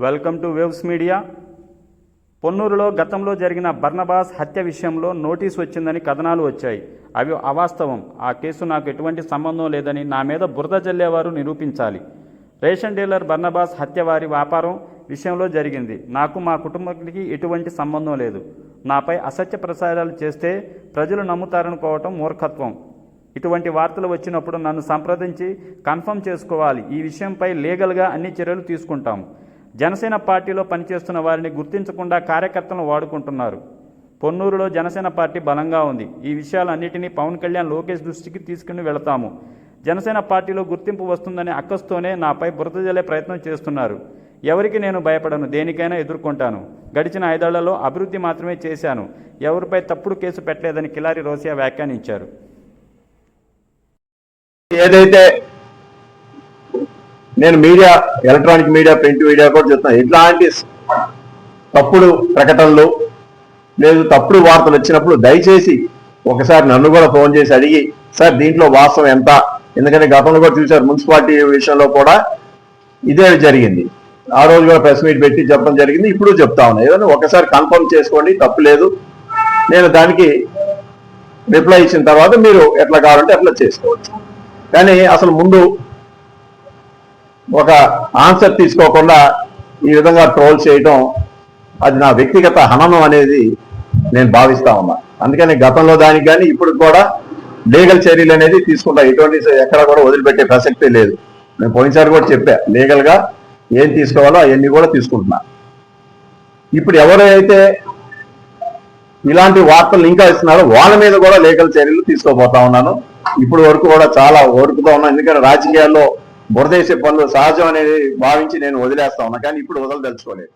Welcome to Waves Media. పొన్నూరులో గతంలో జరిగిన బర్నబాస్ హత్య విషయంలో నోటీసు వచ్చిందని కథనాలు వచ్చాయి. అవి అవాస్తవం. ఆ కేసు నాకు ఎటువంటి సంబంధం లేదని నా మీద బురద జల్లేవారు నిరూపించాలి. రేషన్ డీలర్ బర్నబాస్ హత్య వారి వ్యాపారం విషయంలో జరిగింది. నాకు మా కుటుంబానికి ఎటువంటి సంబంధం లేదు. నాపై అసత్య ప్రచారాలు చేస్తే ప్రజలు నమ్ముతారనుకోవటం మూర్ఖత్వం. ఇటువంటి వార్తలు వచ్చినప్పుడు నన్ను సంప్రదించి కన్ఫర్మ్ చేసుకోవాలి. ఈ విషయంపై లీగల్గా అన్ని చర్యలు తీసుకుంటాము. జనసేన పార్టీలో పనిచేస్తున్న వారిని గుర్తించకుండా కార్యకర్తలను వాడుకుంటున్నారు. పొన్నూరులో జనసేన పార్టీ బలంగా ఉంది. ఈ విషయాలన్నిటినీ పవన్ కళ్యాణ్, లోకేష్ దృష్టికి తీసుకుని వెళతాము. జనసేన పార్టీలో గుర్తింపు వస్తుందనే అక్కస్తోనే నాపై బురద జల్లే ప్రయత్నం చేస్తున్నారు. ఎవరికి నేను భయపడను, దేనికైనా ఎదుర్కొంటాను. గడిచిన 5 ఏళ్లలో అభివృద్ధి మాత్రమే చేశాను. ఎవరిపై తప్పుడు కేసు పెట్టలేదని కిలారి రోసియా వ్యాఖ్యానించారు. ఏదైతే నేను media, electronic media, print media కూడా చెప్తున్నాను, ఇట్లాంటి తప్పుడు ప్రకటనలు లేదు తప్పుడు వార్తలు వచ్చినప్పుడు దయచేసి ఒకసారి నన్ను కూడా ఫోన్ చేసి అడిగి, సార్ దీంట్లో వాస్తవం ఎంత, ఎందుకంటే గతంలో కూడా చూశారు మున్సిపాలిటీ విషయంలో కూడా ఇదే జరిగింది. ఆ రోజు కూడా ప్రెస్ మీట్ పెట్టి చెప్పడం జరిగింది. ఇప్పుడు చెప్తా ఉన్నా, ఏదైనా ఒకసారి కన్ఫర్మ్ చేసుకోండి, తప్పు లేదు. నేను దానికి రిప్లై ఇచ్చిన తర్వాత మీరు ఎట్లా కావాలంటే అట్లా చేసుకోవచ్చు. కానీ అసలు ముందు ఒక ఆన్సర్ తీసుకోకుండా ఈ విధంగా ట్రోల్ చేయడం, అది నా వ్యక్తిగత హననం అనేది నేను భావిస్తా ఉన్నా. అందుకని గతంలో దానికి కానీ ఇప్పుడు కూడా లీగల్ చర్యలు అనేది తీసుకుంటా. ఎటువంటి ఎక్కడ కూడా వదిలిపెట్టే ప్రసక్తే లేదు. నేను పోయినసారి కూడా చెప్పా, లీగల్గా ఏం తీసుకోవాలో అవన్నీ కూడా తీసుకుంటున్నా. ఇప్పుడు ఎవరైతే ఇలాంటి వార్తలు ఇంకా ఇస్తున్నారో వాళ్ళ మీద కూడా లీగల్ చర్యలు తీసుకోబోతా ఉన్నాను. ఇప్పుడు వరకు కూడా చాలా ఓర్పుతో ఉన్నాను. ఎందుకంటే రాజకీయాల్లో బురదేసే పనులు సహజం అనేది భావించి నేను వదిలేస్తా ఉన్నా. కానీ ఇప్పుడు వదలదలుచుకోలేదు.